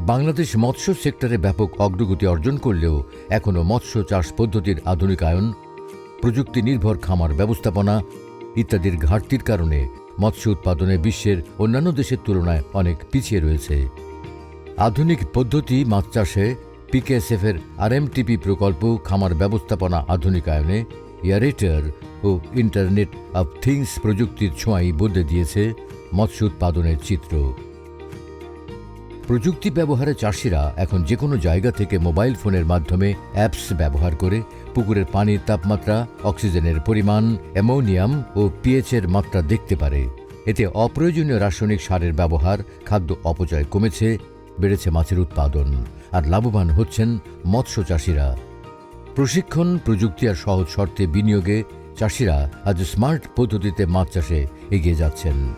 বাংলাদেশ মৎস্য সেক্টরে ব্যাপক অগ্রগতি অর্জন করলেও এখনও মৎস্য চাষ পদ্ধতির আধুনিকায়ন, প্রযুক্তি নির্ভর খামার ব্যবস্থাপনা ইত্যাদির ঘাটতির কারণে মৎস্য উৎপাদনে বিশ্বের অন্যান্য দেশের তুলনায় অনেক পিছিয়ে রয়েছে। আধুনিক পদ্ধতি মাছ চাষে পিকেএসএফ-এর আরএমটিপি প্রকল্প খামার ব্যবস্থাপনা আধুনিকায়নে এয়ারেটর ও ইন্টারনেট অব থিংস প্রযুক্তির ছোঁয়াই বদলে দিয়েছে মৎস্য উৎপাদনের চিত্র। প্রযুক্তি ব্যবহারে চাষিরা এখন যে কোনো জায়গা থেকে মোবাইল ফোনের মাধ্যমে অ্যাপস ব্যবহার করে পুকুরের পানির তাপমাত্রা, অক্সিজেনের পরিমাণ, অ্যামোনিয়াম ও পিএইচের মাত্রা দেখতে পারে। এতে অপ্রয়োজনীয় রাসায়নিক সারের ব্যবহার, খাদ্য অপচয় কমেছে, বেড়েছে মাছের উৎপাদন, আর লাভবান হচ্ছেন মৎস্য চাষিরা। প্রশিক্ষণ, প্রযুক্তি আর সহজ শর্তে বিনিয়োগে চাষিরা আজ স্মার্ট পদ্ধতিতে মাছ চাষে এগিয়ে যাচ্ছেন।